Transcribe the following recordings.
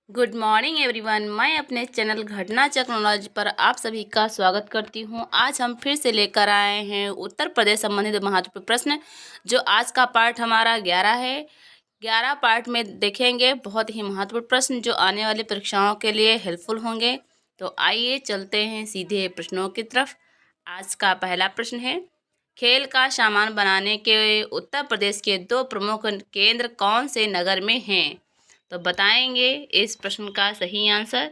Good morning everyone. मैं अपने channel घटना चक्र नॉलेज पर आप सभी का स्वागत करती हूं। आज हम फिर से लेकर आए हैं उत्तर प्रदेश संबंधित महत्वपूर्ण प्रश्न। जो आज का पार्ट हमारा 11 है। 11 पार्ट में देखेंगे बहुत ही महत्वपूर्ण प्रश्न जो आने वाली परीक्षाओं के लिए हेल्पफुल होंगे। तो आइए चलते हैं सीधे प्रश्नों की तरफ। आज का पहला प्रश्न है, खेल का सामान बनाने के उत्तर प्रदेश के 2 प्रमुख केंद्र कौन से नगर में हैं? तो बताएंगे इस प्रश्न का सही आंसर।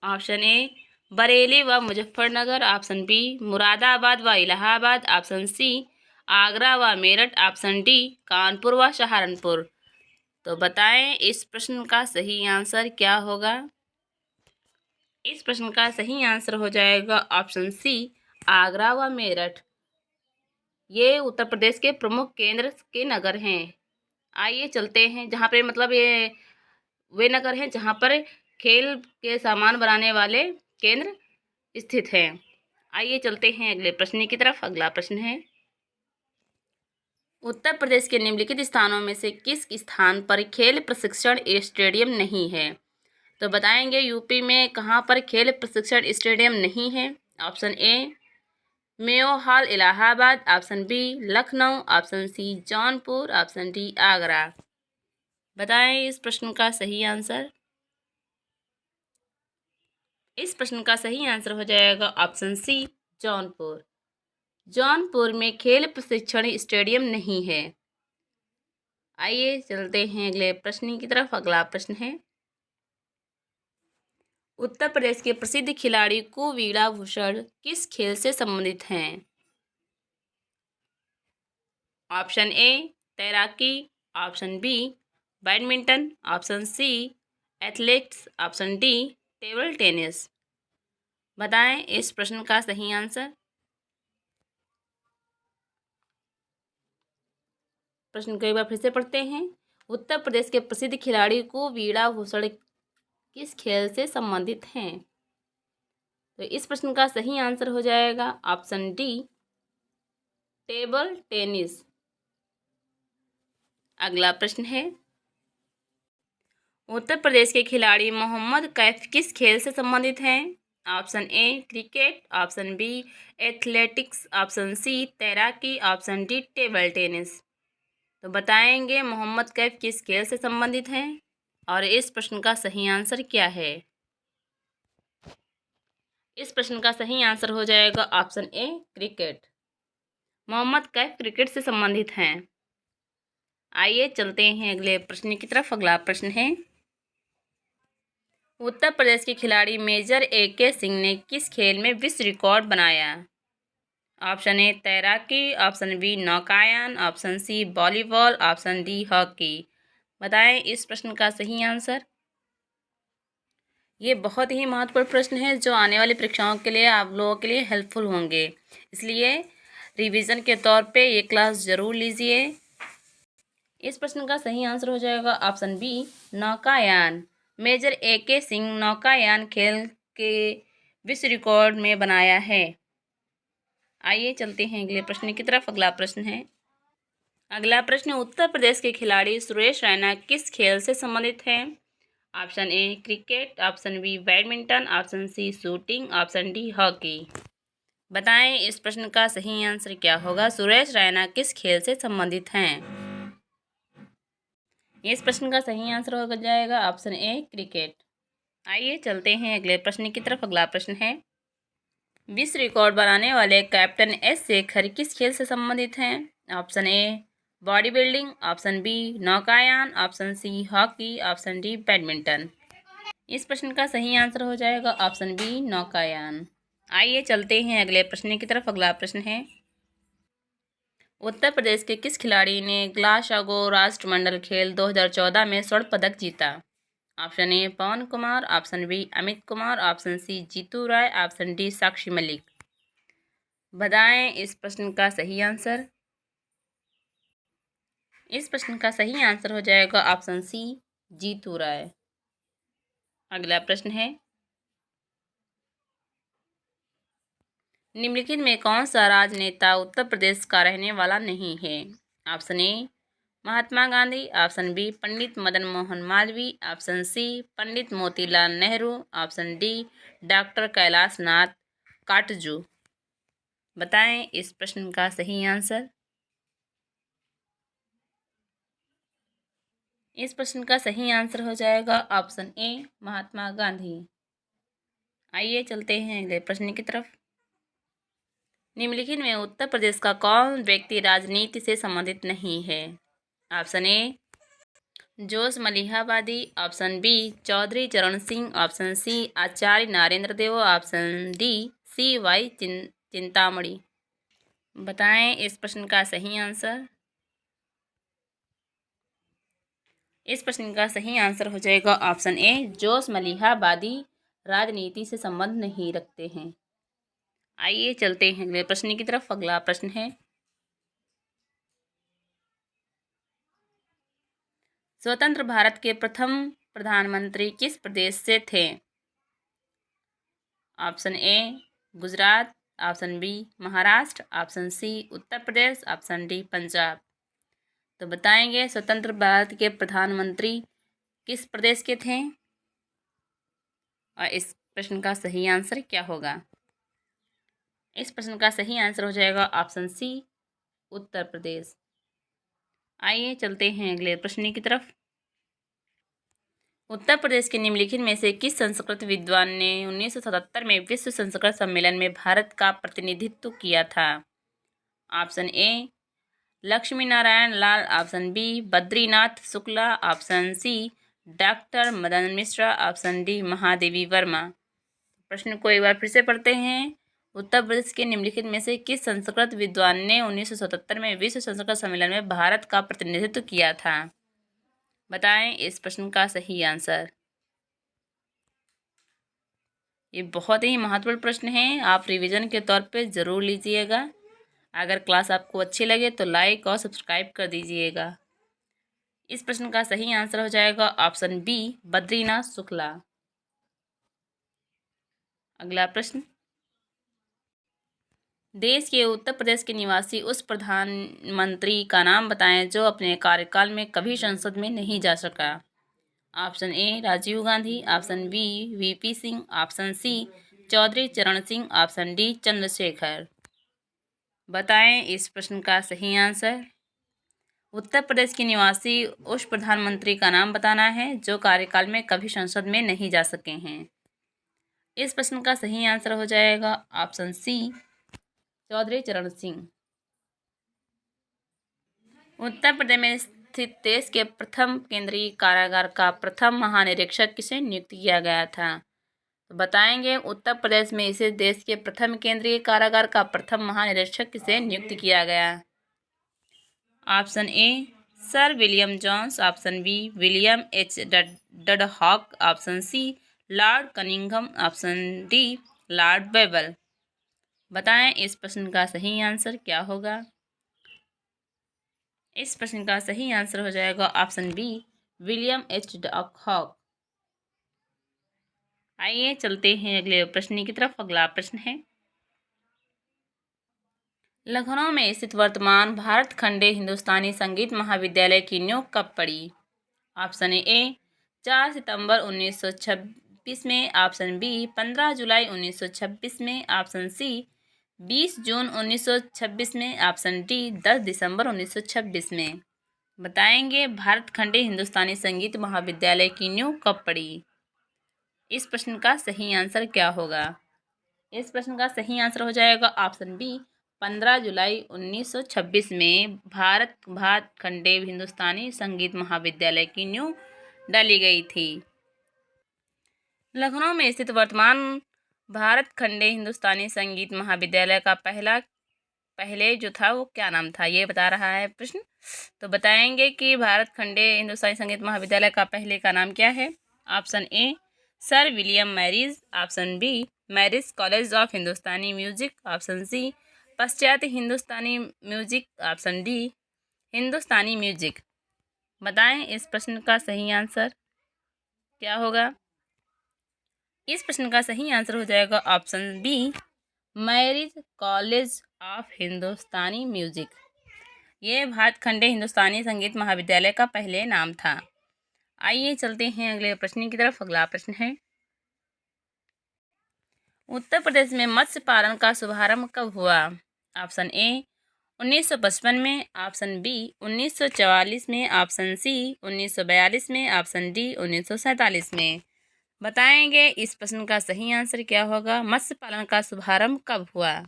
ऑप्शन ए बरेली व मुजफ्फरनगर, ऑप्शन बी मुरादाबाद व इलाहाबाद, ऑप्शन सी आगरा व मेरठ, ऑप्शन डी कानपुर व सहारनपुर। तो बताएं इस प्रश्न का सही आंसर क्या होगा। इस प्रश्न का सही आंसर हो जाएगा ऑप्शन सी आगरा व मेरठ। ये उत्तर प्रदेश के प्रमुख केंद्र के नगर हैं। आइए चलते हैं जहाँ पे मतलब ये वे नगर हैं जहाँ पर खेल के सामान बनाने वाले केंद्र स्थित हैं। आइए चलते हैं अगले प्रश्न की तरफ। अगला प्रश्न है, उत्तर प्रदेश के निम्नलिखित स्थानों में से किस स्थान पर खेल प्रशिक्षण स्टेडियम नहीं है? तो बताएंगे यूपी में कहाँ पर खेल प्रशिक्षण स्टेडियम नहीं है। Option A Mayo Hall Allahabad, option B Lucknow, option C Jaunpur, option D Agra. बताएं इस प्रश्न का सही आंसर। इस प्रश्न का सही आंसर हो जाएगा ऑप्शन सी जौनपुर। जौनपुर में खेल प्रशिक्षण स्टेडियम नहीं है। आइए चलते हैं अगले प्रश्न की तरफ। अगला प्रश्न है, उत्तर प्रदेश के प्रसिद्ध खिलाड़ी कुवीरा भूषण किस खेल से संबंधित हैं? ऑप्शन ए तैराकी, option B badminton, option C athletics, option D table tennis. बताएं इस प्रश्न का सही आंसर। प्रश्न को एक बार फिर से पढ़ते हैं। उत्तर प्रदेश के प्रसिद्ध खिलाड़ी कुवीरा भूषण किस खेल से संबंधित हैं? तो इस प्रश्न का सही आंसर हो जाएगा ऑप्शन डी टेबल टेनिस। अगला प्रश्न है, उत्तर प्रदेश के खिलाड़ी मोहम्मद कैफ किस खेल से संबंधित हैं? Option A cricket, option B athletics, option C तैराकी, ऑप्शन डी टेबल टेनिस। तो बताएंगे मोहम्मद कैफ किस खेल से संबंधित हैं और इस प्रश्न का सही आंसर क्या है। इस प्रश्न का सही आंसर हो जाएगा option A cricket. Mohammad Kaif cricket से संबंधित हैं। आइए चलते हैं अगले प्रश्न की तरफ। अगला प्रश्न है, उत्तर प्रदेश के खिलाड़ी मेजर AK सिंह ने किस खेल में विश्व रिकॉर्ड बनाया? ऑप्शन ए तैराकी, ऑप्शन बी नौकायन, option C volleyball, option D hockey. बताएं इस प्रश्न का सही आंसर। ये बहुत ही महत्वपूर्ण प्रश्न है जो आने वाली परीक्षाओं के लिए आप लोगों के लिए हेल्पफुल होंगे, इसलिए रिवीजन के तौर पे ये क्लास ज़रूर लीजिए। इस प्रश्न का सही आंसर हो जाएगा ऑप्शन बी नौकायान। मेजर AK सिंह नौकायान खेल के विश्व रिकॉर्ड में बनाया है। आइए चलते हैं अगले प्रश्न की तरफ। अगला प्रश्न है, अगला प्रश्न, उत्तर प्रदेश के खिलाड़ी सुरेश रैना किस खेल से संबंधित हैं? Option A cricket, option B badminton, option C shooting, option D hockey. बताएं इस प्रश्न का सही आंसर क्या होगा। सुरेश रैना किस खेल से संबंधित हैं? इस प्रश्न का सही आंसर हो जाएगा ऑप्शन ए क्रिकेट। आइए चलते हैं अगले प्रश्न की तरफ। अगला प्रश्न है, विश्व रिकॉर्ड बनाने वाले कैप्टन S शेखर किस खेल से संबंधित हैं? Option A body building, option B नौकायान, option C hockey, option D badminton. इस प्रश्न का सही आंसर हो जाएगा ऑप्शन बी नौकायान। आइए चलते हैं अगले प्रश्न की तरफ। अगला प्रश्न है, उत्तर प्रदेश के किस खिलाड़ी ने ग्लासगो राष्ट्रमंडल खेल 2014 में स्वर्ण पदक जीता? Option A Pawan Kumar, option B Amit Kumar, option C Jitu Rai, option D Sakshi Malik. बताएं इस प्रश्न का सही आंसर। इस प्रश्न का सही आंसर हो जाएगा ऑप्शन सी जीतू राय। अगला प्रश्न है, निम्नलिखित में कौन सा राजनेता उत्तर प्रदेश का रहने वाला नहीं है? Option A Mahatma Gandhi, option B Pandit Madan Mohan Malaviya, option C Pandit Motilal Nehru, option D doctor Kailash Nath Katju. बताएं इस प्रश्न का सही आंसर। इस प्रश्न का सही आंसर हो जाएगा ऑप्शन ए महात्मा गांधी। आइए चलते हैं अगले प्रश्न की तरफ। निम्नलिखित में उत्तर प्रदेश का कौन व्यक्ति राजनीति से संबंधित नहीं है? Option A Josh Malihabadi, option B Chaudhary Charan Singh, option C Acharya Narendra Dev, option D CY Chintamani. बताएं इस प्रश्न का सही आंसर। इस प्रश्न का सही आंसर हो जाएगा ऑप्शन ए जोस मलिहाबादी राजनीति से संबंध नहीं रखते हैं। आइए चलते हैं अगले प्रश्न की तरफ। अगला प्रश्न है, स्वतंत्र भारत के प्रथम प्रधानमंत्री किस प्रदेश से थे? Option A Gujarat, option B Maharashtra, option C Uttar Pradesh, option D Punjab. तो बताएंगे स्वतंत्र भारत के प्रधानमंत्री किस प्रदेश के थे और इस प्रश्न का सही आंसर क्या होगा? इस प्रश्न का सही आंसर हो जाएगा ऑप्शन सी उत्तर प्रदेश। आइए चलते हैं अगले प्रश्न की तरफ। उत्तर प्रदेश के निम्नलिखित में से किस संस्कृत विद्वान ने 1977 में विश्व संस्कृत सम्मेलन में भारत का प्रतिनिधित्व किया था? Option A Lakshmi Narayan Lal, option B Badrinath Shukla, option C doctor Madan Mishra, option D Mahadevi Verma. प्रश्न को एक बार फिर से पढ़ते हैं। उत्तर प्रदेश के निम्नलिखित में से किस संस्कृत विद्वान ने 1977 में विश्व संस्कृत सम्मेलन में भारत का प्रतिनिधित्व किया था? बताएं इस प्रश्न का सही आंसर। ये बहुत ही महत्वपूर्ण प्रश्न है, आप रिवीजन के तौर पे ज़रूर लीजिएगा। अगर क्लास आपको अच्छी लगे तो लाइक और सब्सक्राइब कर दीजिएगा। इस प्रश्न का सही आंसर हो जाएगा ऑप्शन बी बद्रीनाथ शुक्ला। अगला प्रश्न, देश के उत्तर प्रदेश के निवासी उस प्रधानमंत्री का नाम बताएं जो अपने कार्यकाल में कभी संसद में नहीं जा सका। Option A Rajiv Gandhi, option B VP Singh, option C Chaudhary Charan Singh, option D Chandrashekhar. बताएं इस प्रश्न का सही आंसर। उत्तर प्रदेश के निवासी उस प्रधानमंत्री का नाम बताना है जो कार्यकाल में कभी संसद में नहीं जा सके हैं। इस प्रश्न का सही आंसर हो जाएगा ऑप्शन सी चौधरी चरण सिंह। उत्तर प्रदेश में स्थित देश के प्रथम केंद्रीय कारागार का प्रथम महानिरीक्षक किसे नियुक्त किया गया था? तो बताएंगे उत्तर प्रदेश में इसे देश के प्रथम केंद्रीय कारागार का प्रथम महानिरीक्षक किसे नियुक्त किया गया? Option A sir William Jones, option B William H डडहॉक, option C lord Cunningham, option D lord Wavell. बताएं इस प्रश्न का सही आंसर क्या होगा? इस प्रश्न का सही आंसर हो जाएगा ऑप्शन बी विलियम H डडहॉक। आइए चलते हैं अगले प्रश्न की तरफ। अगला प्रश्न है, लखनऊ में स्थित वर्तमान भारत खंडे हिंदुस्तानी संगीत महाविद्यालय की नींव कब पड़ी? ऑप्शन ए 4 सितंबर 1926 में, ऑप्शन बी 15 जुलाई 1926 में, ऑप्शन सी 20 जून 1926 में, ऑप्शन डी 10 दिसंबर 1926 में। बताएंगे भारत खंडे हिंदुस्तानी संगीत महाविद्यालय की नींव कब पड़ी? इस प्रश्न का सही आंसर क्या होगा? इस प्रश्न का सही आंसर हो जाएगा ऑप्शन बी 15 जुलाई 1926 में भारत खंडे हिंदुस्तानी संगीत महाविद्यालय की नींव डाली गई थी। लखनऊ में स्थित वर्तमान भारत खंडे हिंदुस्तानी संगीत महाविद्यालय का पहले जो था वो क्या नाम था, ये बता रहा है प्रश्न। तो बताएंगे कि भारत खंडे हिंदुस्तानी संगीत महाविद्यालय का पहले का नाम क्या है। Option A sir William Marris, option B Marris college of Hindustani music, option C पाश्चात्य Hindustani music, option D Hindustani music. बताएं इस प्रश्न का सही आंसर क्या होगा? इस प्रश्न का सही आंसर हो जाएगा option B Marris college of Hindustani music. ये भातखंडे हिंदुस्तानी संगीत महाविद्यालय का पहले नाम था। आइए चलते हैं अगले प्रश्न की तरफ। अगला प्रश्न है, उत्तर प्रदेश में मत्स्य पालन का शुभारंभ कब हुआ? ऑप्शन ए 1955 में, ऑप्शन बी 1944 में, ऑप्शन सी 1942 में, ऑप्शन डी 1947 में। बताएंगे इस प्रश्न का सही आंसर क्या होगा। मत्स्य पालन का शुभारंभ कब हुआ?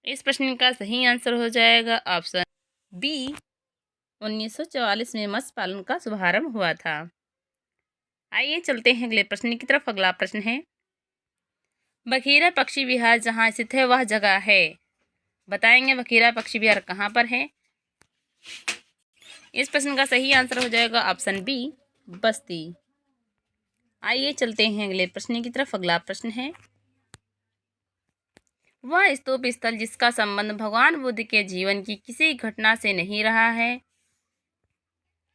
इस प्रश्न का सही आंसर हो जाएगा ऑप्शन बी 1944 में मत्स्य पालन का शुभारंभ हुआ था। आइए चलते हैं अगले प्रश्न की तरफ। अगला प्रश्न है, बखीरा पक्षी विहार जहाँ स्थित है वह जगह है। बताएंगे बखीरा पक्षी विहार कहाँ पर है। इस प्रश्न का सही आंसर हो जाएगा ऑप्शन बी बस्ती। आइए चलते हैं अगले प्रश्न की तरफ। अगला प्रश्न है, वह स्तूप स्थल जिसका संबंध भगवान बुद्ध के जीवन की किसी घटना से नहीं रहा है।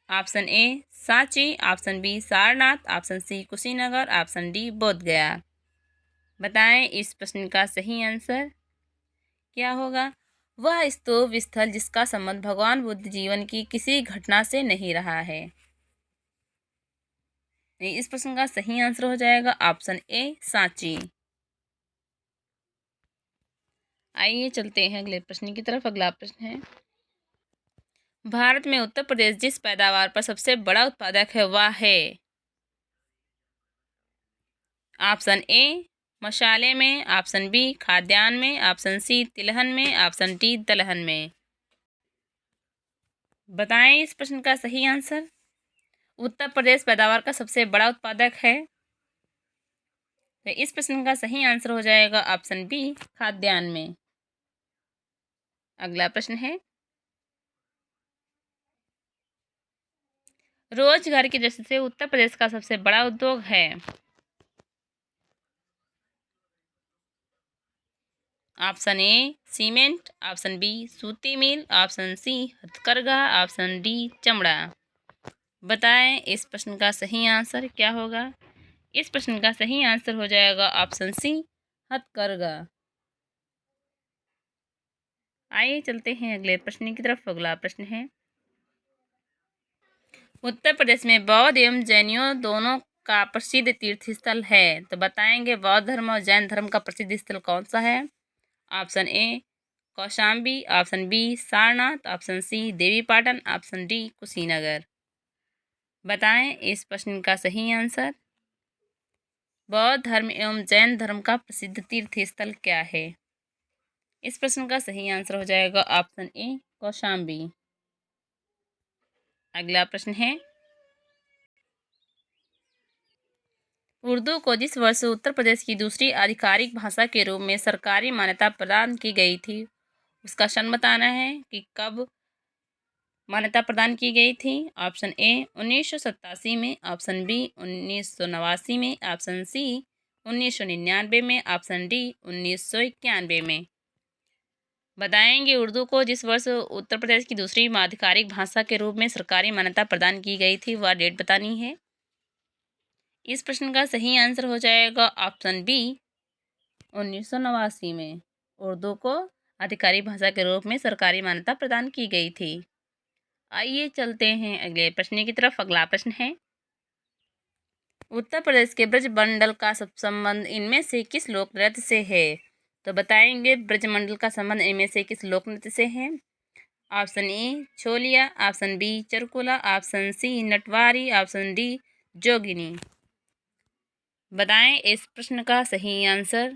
Option A Sanchi, option B Sarnath, option C Kushinagar, option D Bodhgaya. बताएं इस प्रश्न का सही आंसर क्या होगा। वह स्तूप स्थल जिसका संबंध भगवान बुद्ध जीवन की किसी घटना से नहीं रहा है। इस प्रश्न का सही आंसर हो जाएगा ऑप्शन ए सांची। आइए चलते हैं अगले प्रश्न की तरफ। अगला प्रश्न है, भारत में उत्तर प्रदेश जिस पैदावार पर सबसे बड़ा उत्पादक है वह है। ऑप्शन ए मसाले में, ऑप्शन बी खाद्यान्न में, ऑप्शन सी तिलहन में, ऑप्शन डी दलहन में। बताएं इस प्रश्न का सही आंसर। उत्तर प्रदेश पैदावार का सबसे बड़ा उत्पादक है, तो इस प्रश्न का सही आंसर हो जाएगा ऑप्शन बी खाद्यान्न में। अगला प्रश्न है, रोजगार की दृष्टि से उत्तर प्रदेश का सबसे बड़ा उद्योग है। Option A cement, option B सूती मिल, ऑप्शन सी हथकरघा, ऑप्शन डी चमड़ा। बताएं इस प्रश्न का सही आंसर क्या होगा। इस प्रश्न का सही आंसर हो जाएगा ऑप्शन सी हथकरघा। आइए चलते हैं अगले प्रश्न की तरफ। अगला प्रश्न है, उत्तर प्रदेश में बौद्ध एवं जैनियों दोनों का प्रसिद्ध तीर्थ स्थल है। तो बताएंगे बौद्ध धर्म और जैन धर्म का प्रसिद्ध स्थल कौन सा है। Option A Kaushambi, option B Sarnath, option C Devipatan, option D Kushinagar. बताएं इस प्रश्न का सही आंसर। बौद्ध धर्म एवं जैन धर्म का प्रसिद्ध तीर्थ स्थल क्या है। इस प्रश्न का सही आंसर हो जाएगा ऑप्शन ए कौशाम्बी। अगला प्रश्न है, उर्दू को जिस वर्ष उत्तर प्रदेश की दूसरी आधिकारिक भाषा के रूप में सरकारी मान्यता प्रदान की गई थी उसका सन बताना है कि कब मान्यता प्रदान की गई थी। ऑप्शन ए 1987 में, ऑप्शन बी 1989 में, ऑप्शन सी 1999 में, ऑप्शन डी 1991 में। बताएंगे उर्दू को जिस वर्ष उत्तर प्रदेश की दूसरी आधिकारिक भाषा के रूप में सरकारी मान्यता प्रदान की गई थी वह डेट बतानी है। इस प्रश्न का सही आंसर हो जाएगा ऑप्शन बी 1989 में उर्दू को आधिकारिक भाषा के रूप में सरकारी मान्यता प्रदान की गई थी। आइए चलते हैं अगले प्रश्न की तरफ। अगला प्रश्न है, उत्तर प्रदेश के ब्रजमंडल का संबंध इनमें से किस लोक नृत्य से है। तो बताएंगे ब्रजमंडल का संबंध इनमें से किस लोक नृत्य से है। Option A Choliya, option B Charkula, option C Natwari, option D Jogini. बताएं इस प्रश्न का सही आंसर।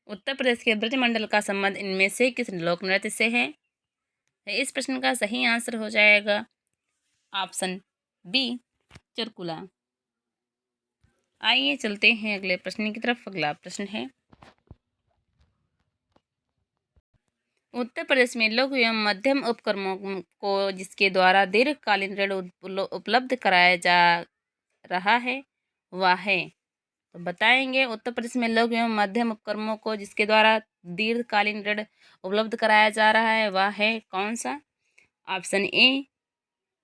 उत्तर प्रदेश के ब्रजमंडल का संबंध इनमें से किस लोक नृत्य से है। इस प्रश्न का सही आंसर हो जाएगा ऑप्शन बी चरकुला। आइए चलते हैं अगले प्रश्न की तरफ। अगला प्रश्न है, उत्तर प्रदेश में लघु एवं मध्यम उपक्रमों को जिसके द्वारा दीर्घकालीन ऋण उपलब्ध कराया जा रहा है वह है। तो बताएंगे उत्तर प्रदेश में लघु एवं मध्यम उपक्रमों को जिसके द्वारा दीर्घकालीन ऋण उपलब्ध कराया जा रहा है वह है कौन सा। ऑप्शन ए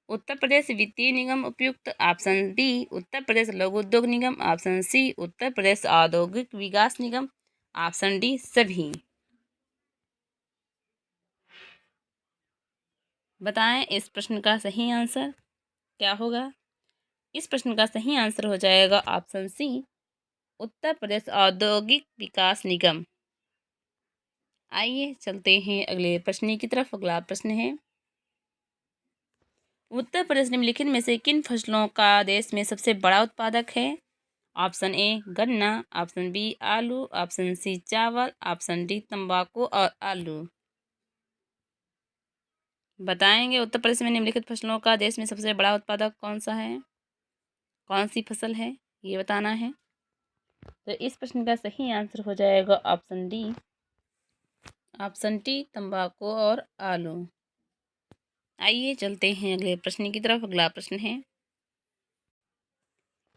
उत्तर प्रदेश वित्तीय निगम उपयुक्त, ऑप्शन बी उत्तर प्रदेश लघु उद्योग निगम, ऑप्शन सी उत्तर प्रदेश औद्योगिक विकास निगम, ऑप्शन डी सभी। बताएं इस प्रश्न का सही आंसर क्या होगा। इस प्रश्न का सही आंसर हो जाएगा ऑप्शन सी, उत्तर प्रदेश औद्योगिक विकास निगम। आइए चलते हैं अगले प्रश्न की तरफ। अगला प्रश्न है, उत्तर प्रदेश निम्नलिखित में से किन फसलों का देश में सबसे बड़ा उत्पादक है। ऑप्शन ए गन्ना, ऑप्शन बी आलू, ऑप्शन सी चावल, ऑप्शन डी तंबाकू और आलू। बताएंगे उत्तर प्रदेश में निम्नलिखित फसलों का देश में सबसे बड़ा उत्पादक कौन सा है, कौन सी फसल है, ये बताना है। तो इस प्रश्न का सही आंसर हो जाएगा ऑप्शन डी, ऑप्शन टी तंबाकू और आलू। आइए चलते हैं अगले प्रश्न की तरफ। अगला प्रश्न है,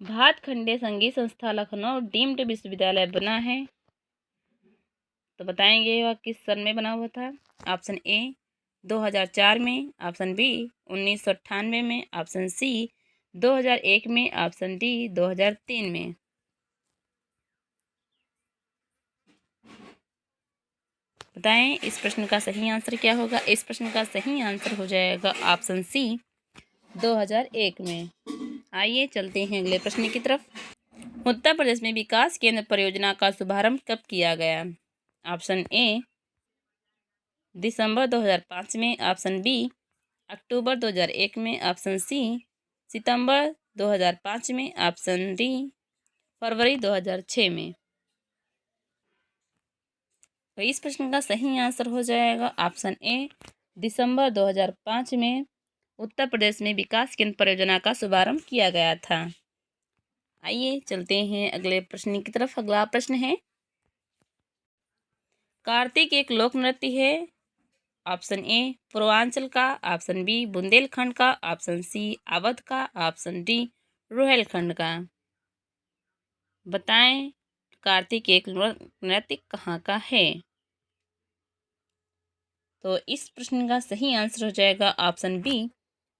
भातखंडे संगीत संस्था लखनऊ डीम्ड विश्वविद्यालय बना है, तो बताएंगे वह किस सन में बना हुआ था। ऑप्शन ए 2004 में, ऑप्शन बी 1998 में, ऑप्शन सी 2001 में, ऑप्शन डी 2003 में। बताएं इस प्रश्न का सही आंसर क्या होगा। इस प्रश्न का सही आंसर हो जाएगा ऑप्शन सी 2001 में। आइए चलते हैं अगले प्रश्न की तरफ। उत्तर प्रदेश में विकास केंद्र परियोजना का शुभारंभ कब किया गया। ऑप्शन ए दिसंबर 2005 में, ऑप्शन बी अक्टूबर 2001 में, ऑप्शन सी सितंबर 2005 में, ऑप्शन डी फरवरी 2006 में। तो इस प्रश्न का सही आंसर हो जाएगा ऑप्शन ए दिसंबर 2005 में उत्तर प्रदेश में विकास केंद्र परियोजना का शुभारंभ किया गया था। आइए चलते हैं अगले प्रश्न की तरफ। अगला प्रश्न है, कार्तिक एक लोक नृत्य है। ऑप्शन ए पूर्वांचल का, ऑप्शन बी बुंदेलखंड का, ऑप्शन सी अवध का, ऑप्शन डी रुहेलखंड का। बताएं कार्तिक एक नृत्य कहाँ का है। तो इस प्रश्न का सही आंसर हो जाएगा ऑप्शन बी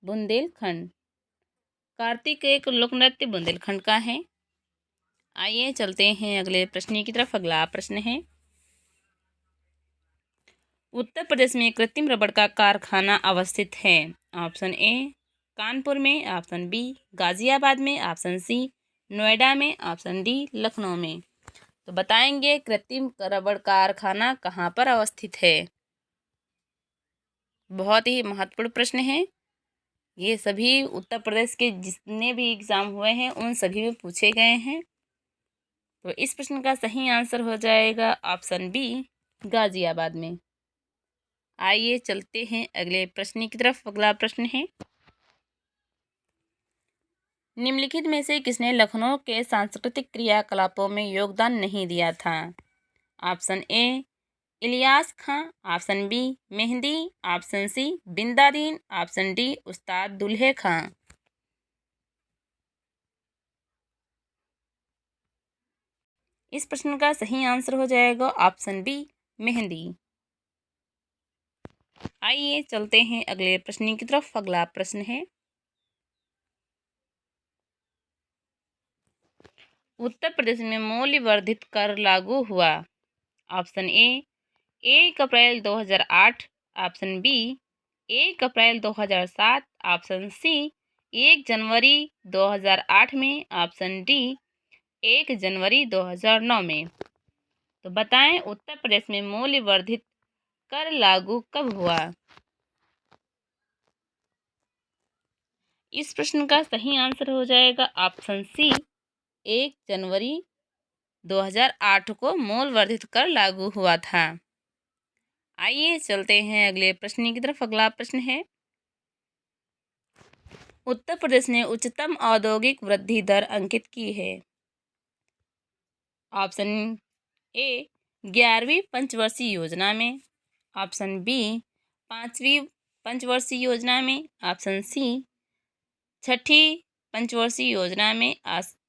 बुंदेलखंड। कार्तिक एक लोक नृत्य बुंदेलखंड का है। आइए चलते हैं अगले प्रश्न की तरफ। अगला प्रश्न है, उत्तर प्रदेश में कृत्रिम रबड़ का कारखाना अवस्थित है। ऑप्शन ए कानपुर में, ऑप्शन बी गाजियाबाद में, ऑप्शन सी नोएडा में, ऑप्शन डी लखनऊ में। तो बताएंगे कृत्रिम रबड़ कारखाना कहाँ पर अवस्थित है। बहुत ही महत्वपूर्ण प्रश्न है। ये सभी उत्तर प्रदेश के जितने भी एग्ज़ाम हुए हैं उन सभी में पूछे गए हैं। तो इस प्रश्न का सही आंसर हो जाएगा ऑप्शन बी गाजियाबाद में। आइए चलते हैं अगले प्रश्न की तरफ। अगला प्रश्न है, निम्नलिखित में से किसने लखनऊ के सांस्कृतिक क्रियाकलापों में योगदान नहीं दिया था। Option A Ilyas Khan, option B Mehndi, option C Bindadin, option D Ustad Dulhe खां। इस प्रश्न का सही आंसर हो जाएगा ऑप्शन बी मेहंदी। आइए चलते हैं अगले प्रश्न की तरफ। अगला प्रश्न है, उत्तर प्रदेश में मूल्य वर्धित कर लागू हुआ। ऑप्शन ए 1 अप्रैल 2008, ऑप्शन बी 1 अप्रैल 2007, ऑप्शन सी 1 जनवरी 2008 में, ऑप्शन डी 1 जनवरी 2009 में। तो बताएं उत्तर प्रदेश में मूल्य वर्धित कर लागू कब हुआ। इस प्रश्न का सही आंसर हो जाएगा ऑप्शन सी 1 जनवरी 2008 को मूल्य वर्धित कर लागू हुआ था। आइए चलते हैं अगले प्रश्न की तरफ। अगला प्रश्न है, उत्तर प्रदेश ने उच्चतम औद्योगिक वृद्धि दर अंकित की है। ऑप्शन ए 11वीं पंचवर्षीय योजना में, ऑप्शन बी 5वीं पंचवर्षीय योजना में, ऑप्शन सी 6ठी पंचवर्षीय योजना में,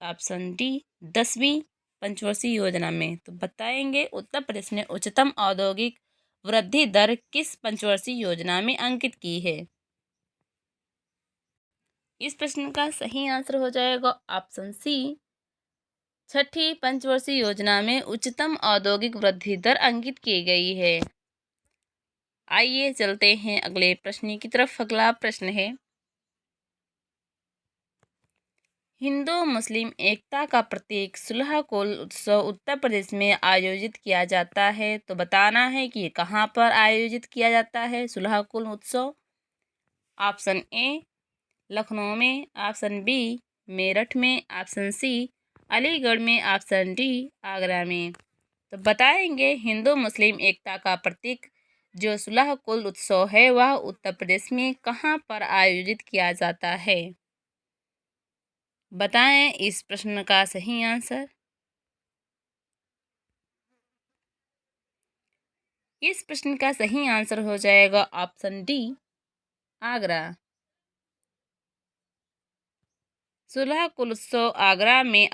ऑप्शन डी 10वीं पंचवर्षीय योजना में। तो बताएंगे उत्तर प्रदेश ने उच्चतम औद्योगिक वृद्धि दर किस पंचवर्षीय योजना में अंकित की है। इस प्रश्न का सही आंसर हो जाएगा ऑप्शन सी 6ठी पंचवर्षीय योजना में उच्चतम औद्योगिक वृद्धि दर अंकित की गई है। आइए चलते हैं अगले प्रश्न की तरफ। अगला प्रश्न है, हिंदू मुस्लिम एकता का प्रतीक सुलह-कुल उत्सव उत्तर प्रदेश में आयोजित किया जाता है। तो बताना है कि कहाँ पर आयोजित किया जाता है सुलह-कुल उत्सव। ऑप्शन ए लखनऊ में, ऑप्शन बी मेरठ में, ऑप्शन सी अलीगढ़ में, ऑप्शन डी आगरा में। तो बताएंगे हिंदू मुस्लिम एकता का प्रतीक जो सुलह-कुल उत्सव है वह उत्तर प्रदेश में कहाँ पर आयोजित किया जाता है। बताएं इस प्रश्न का सही आंसर। इस प्रश्न का सही आंसर हो जाएगा ऑप्शन डी आगरा। सुलह-कुल उत्सव आगरा में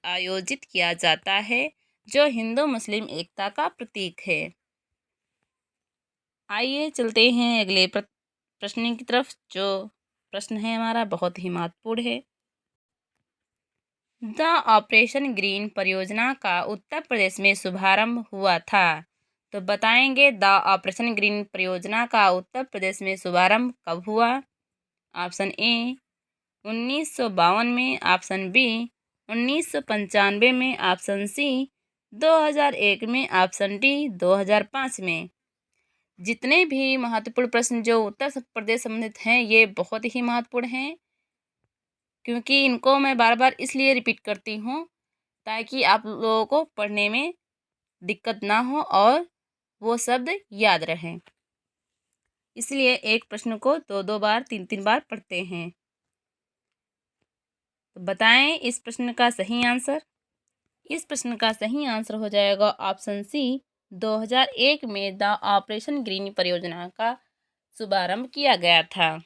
आयोजित किया जाता है जो हिंदू मुस्लिम एकता का प्रतीक है। आइए चलते हैं अगले प्रश्न की तरफ। जो प्रश्न है हमारा बहुत ही महत्वपूर्ण है। द ऑपरेशन ग्रीन परियोजना का उत्तर प्रदेश में शुभारंभ हुआ था। तो बताएंगे द ऑपरेशन ग्रीन परियोजना का उत्तर प्रदेश में शुभारंभ कब हुआ। ऑप्शन ए 1952 में, ऑप्शन बी 1995 में, ऑप्शन सी 2001 में, ऑप्शन डी 2005 में। जितने भी महत्वपूर्ण प्रश्न जो उत्तर प्रदेश संबंधित हैं ये बहुत ही महत्वपूर्ण हैं, क्योंकि इनको मैं बार बार इसलिए रिपीट करती हूँ ताकि आप लोगों को पढ़ने में दिक्कत ना हो और वो शब्द याद रहें। इसलिए एक प्रश्न को दो दो बार तीन तीन बार पढ़ते हैं। तो बताएं इस प्रश्न का सही आंसर। इस प्रश्न का सही आंसर हो जाएगा ऑप्शन सी 2001 में द ऑपरेशन ग्रीन परियोजना का शुभारंभ किया गया था।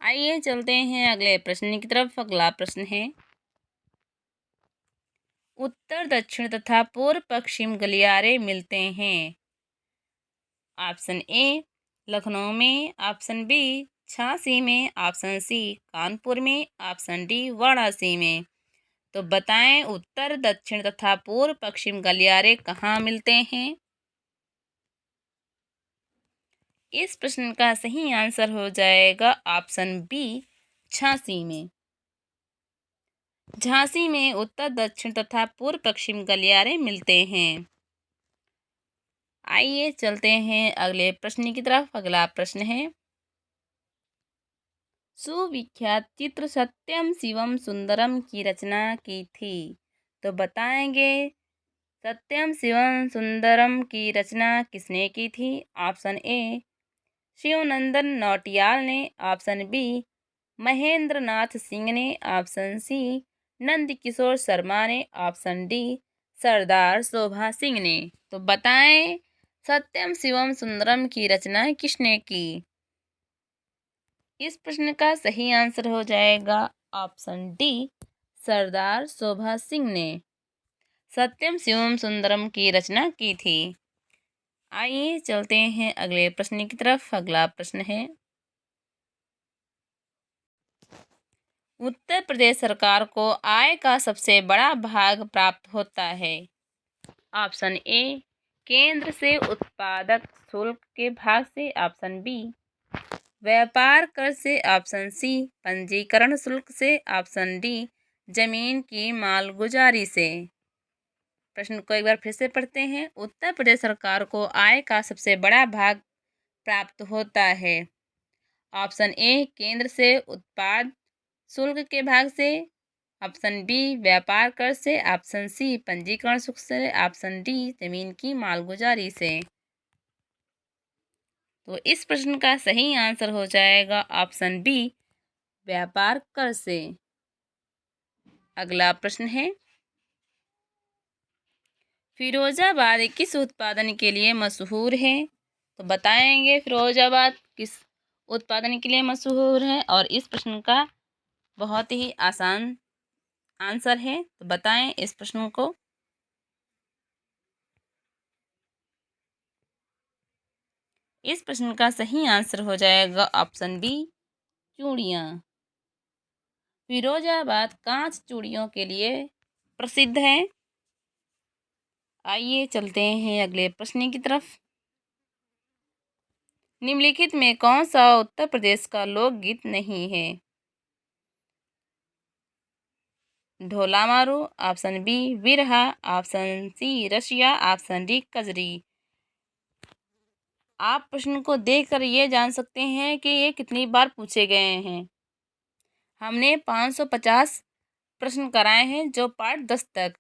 आइए चलते हैं अगले प्रश्न की तरफ। अगला प्रश्न है, उत्तर दक्षिण तथा पूर्व पश्चिम गलियारे मिलते हैं। ऑप्शन ए लखनऊ में, ऑप्शन बी झांसी में, ऑप्शन सी कानपुर में, ऑप्शन डी वाराणसी में। तो बताएं उत्तर दक्षिण तथा पूर्व पश्चिम गलियारे कहाँ मिलते हैं। इस प्रश्न का सही आंसर हो जाएगा ऑप्शन बी झांसी में। झांसी में उत्तर दक्षिण तथा पूर्व पश्चिम गलियारे मिलते हैं। आइए चलते हैं अगले प्रश्न की तरफ। अगला प्रश्न है, सुविख्यात चित्र सत्यम शिवम सुंदरम की रचना की थी। तो बताएंगे सत्यम शिवम सुंदरम की रचना किसने की थी। ऑप्शन ए शिवनंदन नौटियाल ने, ऑप्शन बी महेंद्र नाथ सिंह ने, ऑप्शन सी नंदकिशोर शर्मा ने, ऑप्शन डी सरदार शोभा सिंह ने। तो बताएं सत्यम शिवम सुंदरम की रचना किसने की। इस प्रश्न का सही आंसर हो जाएगा ऑप्शन डी सरदार शोभा सिंह ने सत्यम शिवम सुंदरम की रचना की थी। आइए चलते हैं अगले प्रश्न की तरफ। अगला प्रश्न है, उत्तर प्रदेश सरकार को आय का सबसे बड़ा भाग प्राप्त होता है। ऑप्शन ए केंद्र से उत्पादक शुल्क के भाग से, ऑप्शन बी व्यापार कर से, ऑप्शन सी पंजीकरण शुल्क से, ऑप्शन डी जमीन की मालगुजारी से। प्रश्न को एक बार फिर से पढ़ते हैं। उत्तर प्रदेश सरकार को आय का सबसे बड़ा भाग प्राप्त होता है। ऑप्शन ए केंद्र से उत्पाद शुल्क के भाग से, ऑप्शन बी व्यापार कर से, ऑप्शन सी पंजीकरण शुल्क से, ऑप्शन डी जमीन की मालगुजारी से। तो इस प्रश्न का सही आंसर हो जाएगा ऑप्शन बी व्यापार कर से। अगला प्रश्न है, फिरोजाबाद किस उत्पादन के लिए मशहूर है। तो बताएंगे फिरोजाबाद किस उत्पादन के लिए मशहूर है। और इस प्रश्न का बहुत ही आसान आंसर है। तो बताएं इस प्रश्न को। इस प्रश्न का सही आंसर हो जाएगा ऑप्शन बी चूड़ियाँ। फिरोजाबाद कांच चूड़ियों के लिए प्रसिद्ध है। आइए चलते हैं अगले प्रश्न की तरफ। निम्नलिखित में कौन सा उत्तर प्रदेश का लोकगीत नहीं है? ढोला मारू, ऑप्शन बी बिरहा, ऑप्शन सी रसिया, ऑप्शन डी कजरी। आप प्रश्न को देखकर ये जान सकते हैं कि ये कितनी बार पूछे गए हैं। हमने 550 प्रश्न कराए हैं जो पार्ट 10 तक।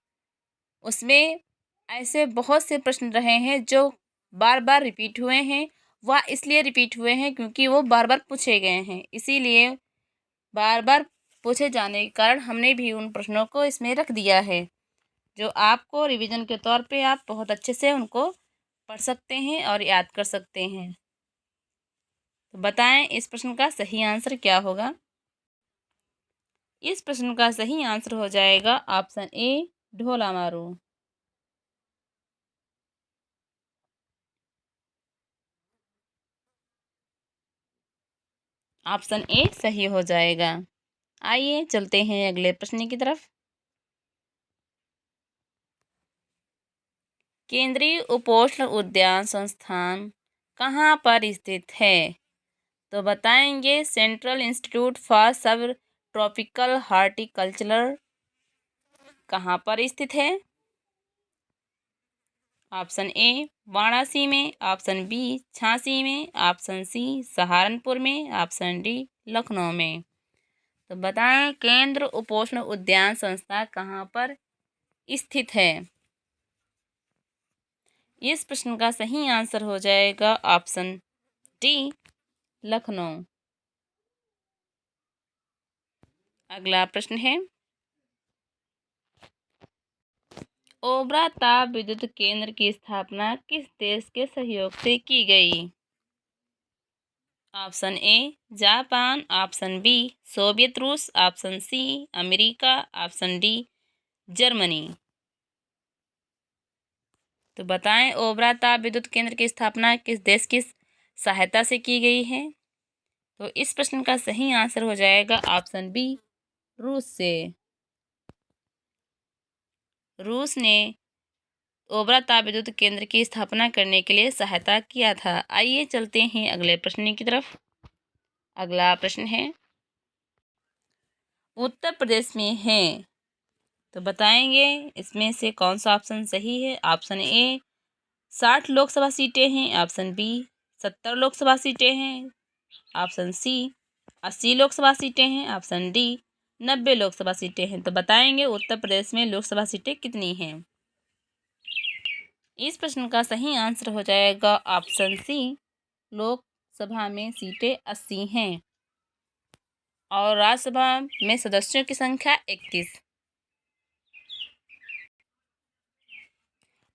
उसमें ऐसे बहुत से प्रश्न रहे हैं जो बार बार रिपीट हुए हैं। वह इसलिए रिपीट हुए हैं क्योंकि वो बार बार पूछे गए हैं, इसीलिए बार बार पूछे जाने के कारण हमने भी उन प्रश्नों को इसमें रख दिया है, जो आपको रिवीजन के तौर पे आप बहुत अच्छे से उनको पढ़ सकते हैं और याद कर सकते हैं। तो बताएं इस प्रश्न का सही आंसर क्या होगा? इस प्रश्न का सही आंसर हो जाएगा ऑप्शन ए ढोला मारू। ऑप्शन ए सही हो जाएगा। आइए चलते हैं अगले प्रश्न की तरफ। केंद्रीय उपोष्ण उद्यान संस्थान कहाँ पर स्थित है? तो बताएंगे सेंट्रल इंस्टीट्यूट फॉर सब ट्रॉपिकल हॉर्टिकल्चर कहाँ पर स्थित है? ऑप्शन ए वाराणसी में, ऑप्शन बी झांसी में, ऑप्शन सी सहारनपुर में, ऑप्शन डी लखनऊ में। तो बताएं केंद्र उपोष्ण उद्यान संस्था कहाँ पर स्थित है? इस प्रश्न का सही आंसर हो जाएगा ऑप्शन डी लखनऊ। अगला प्रश्न है, ओबरा ताप विद्युत केंद्र की स्थापना किस देश के सहयोग से की गई? Option A Japan, option B Soviet रूस, option C America, option D Germany. तो बताएं ओबरा ताप विद्युत केंद्र की स्थापना किस देश की सहायता से की गई है? तो इस प्रश्न का सही आंसर हो जाएगा ऑप्शन बी रूस से। रूस ने ओबरा ताप विद्युत केंद्र की स्थापना करने के लिए सहायता किया था। आइए चलते हैं अगले प्रश्न की तरफ। अगला प्रश्न है, उत्तर प्रदेश में है, तो बताएंगे इसमें से कौन सा ऑप्शन सही है। ऑप्शन ए 60 लोकसभा सीटें हैं, ऑप्शन बी 70 लोकसभा सीटें हैं, ऑप्शन सी 80 लोकसभा सीटें हैं, ऑप्शन डी 90 लोकसभा सीटें हैं। तो बताएंगे उत्तर प्रदेश में लोकसभा सीटें कितनी हैं? इस प्रश्न का सही आंसर हो जाएगा ऑप्शन सी लोकसभा में सीटें 80 हैं और राज्यसभा में सदस्यों की संख्या 31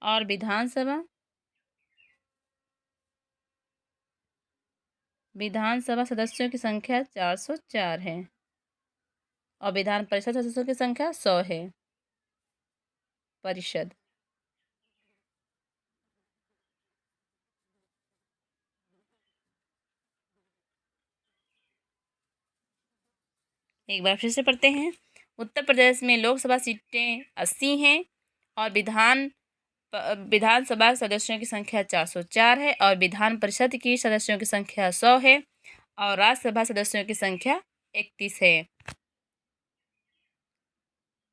और विधानसभा सदस्यों की संख्या 404 है और विधान परिषद सदस्यों की संख्या 100 है। परिषद एक बार फिर से पढ़ते हैं। उत्तर प्रदेश में लोकसभा सीटें 80 हैं और विधानसभा सदस्यों की संख्या 404 है और विधान परिषद की सदस्यों की संख्या 100 है और राज्यसभा सदस्यों की संख्या 31 है।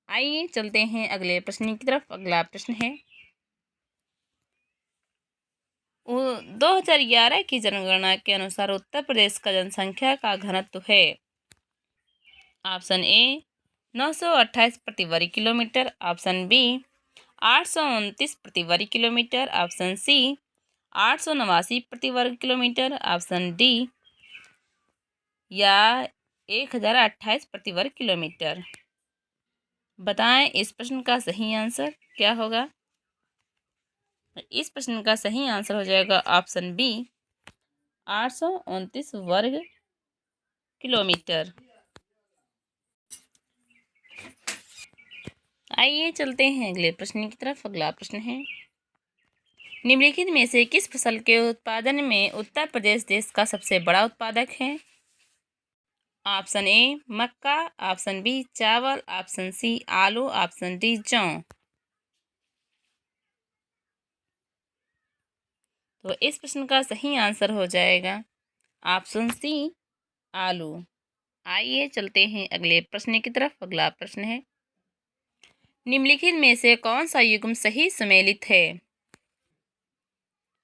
आइए चलते हैं अगले प्रश्न की तरफ। अगला प्रश्न है, 2011 की जनगणना के अनुसार उत्तर प्रदेश का जनसंख्या का घनत्व है। ऑप्शन ए 928 प्रति वर्ग किलोमीटर, ऑप्शन बी 829 प्रति वर्ग किलोमीटर, ऑप्शन सी 889 प्रति वर्ग किलोमीटर, ऑप्शन डी या 1028 प्रति वर्ग किलोमीटर। बताएं इस प्रश्न का सही आंसर क्या होगा? इस प्रश्न का सही आंसर हो जाएगा ऑप्शन बी 829 वर्ग किलोमीटर। आइए चलते हैं अगले प्रश्न की तरफ। अगला प्रश्न है, निम्नलिखित में से किस फसल के उत्पादन में उत्तर प्रदेश देश का सबसे बड़ा उत्पादक है? ऑप्शन ए मक्का, ऑप्शन बी चावल, ऑप्शन सी आलू, ऑप्शन डी जौ। तो इस प्रश्न का सही आंसर हो जाएगा ऑप्शन सी आलू। आइए चलते हैं अगले प्रश्न की तरफ। अगला प्रश्न है, निम्नलिखित में से कौन सा युग्म सही सुमेलित है?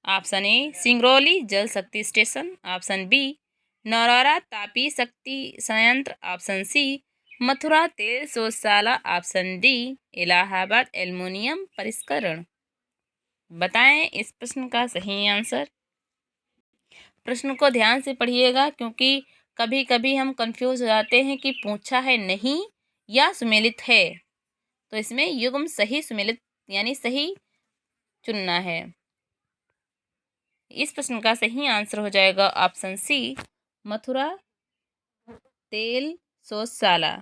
ऑप्शन ए सिंगरौली जल शक्ति स्टेशन, ऑप्शन बी नौरारा तापी शक्ति संयंत्र, ऑप्शन सी मथुरा तेल शोधशाला, ऑप्शन डी इलाहाबाद एल्युमिनियम परिष्करण। बताएं इस प्रश्न का सही आंसर। प्रश्न को ध्यान से पढ़िएगा क्योंकि कभी कभी हम कंफ्यूज हो जाते हैं कि पूछा है नहीं या सुमेलित है, तो इसमें युग्म सही सुमेलित यानी सही चुनना है। इस प्रश्न का सही आंसर हो जाएगा ऑप्शन सी मथुरा तेल शोधशाला।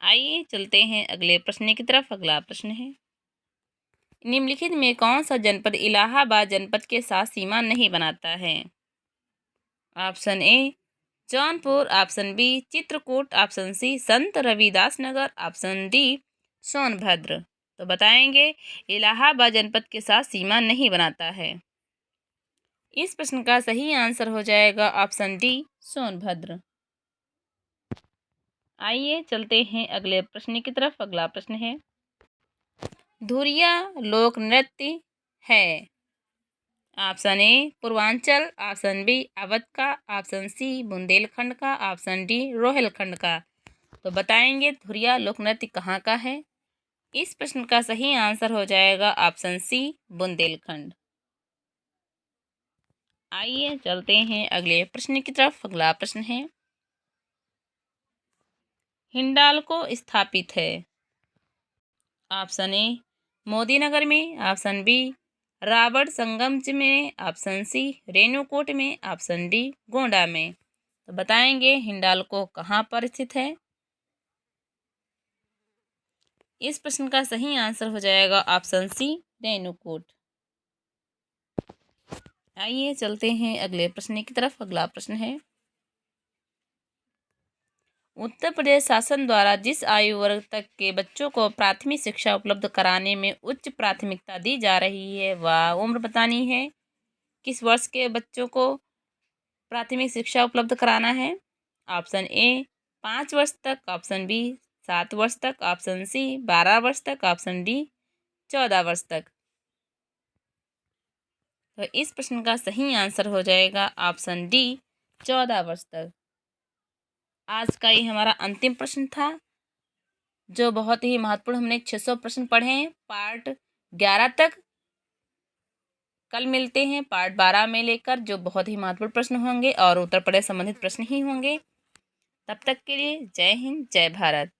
आइए चलते हैं अगले प्रश्न की तरफ। अगला प्रश्न है, निम्नलिखित में कौन सा जनपद इलाहाबाद जनपद के साथ सीमा नहीं बनाता है? Option A Jaunpur, option B Chitrakoot, option C Sant Ravidas Nagar, option D Sonbhadra. तो बताएंगे इलाहाबाद जनपद के साथ सीमा नहीं बनाता है। इस प्रश्न का सही आंसर हो जाएगा ऑप्शन डी सोनभद्र। आइए चलते हैं अगले प्रश्न की तरफ। अगला प्रश्न है, धुरिया लोक नृत्य है? Option A Purvanchal, option B Awadh का, ऑप्शन सी बुंदेलखंड का, ऑप्शन डी रोहिलखंड का। तो बताएंगे धुरिया लोक नृत्य कहाँ का है? इस प्रश्न का सही आंसर हो जाएगा ऑप्शन सी बुंदेलखंड। आइए चलते हैं अगले प्रश्न की तरफ। अगला प्रश्न है, हिंडाल्को स्थापित है? ऑप्शन ए मोदीनगर में, ऑप्शन बी रावण संगम में, ऑप्शन सी रेणुकूट में, ऑप्शन डी गोंडा में। तो बताएंगे हिंडाल्को कहाँ पर स्थित है? इस प्रश्न का सही आंसर हो जाएगा ऑप्शन सी रेणुकूट। आइए चलते हैं अगले प्रश्न की तरफ। अगला प्रश्न है, उत्तर प्रदेश शासन द्वारा जिस आयु वर्ग तक के बच्चों को प्राथमिक शिक्षा उपलब्ध कराने में उच्च प्राथमिकता दी जा रही है वह उम्र बतानी है। किस वर्ष के बच्चों को प्राथमिक शिक्षा उपलब्ध कराना है? ऑप्शन ए 5 वर्ष तक, ऑप्शन बी 7 वर्ष तक, ऑप्शन सी 12 वर्ष तक, ऑप्शन डी 14 वर्ष तक। तो इस प्रश्न का सही आंसर हो जाएगा ऑप्शन डी 14 वर्ष तक। आज का ये हमारा अंतिम प्रश्न था जो बहुत ही महत्वपूर्ण। हमने 600 प्रश्न पढ़े हैं पार्ट 11 तक। कल मिलते हैं पार्ट 12 में लेकर, जो बहुत ही महत्वपूर्ण प्रश्न होंगे और उत्तर प्रदेश संबंधित प्रश्न ही होंगे। तब तक के लिए जय हिंद, जय भारत।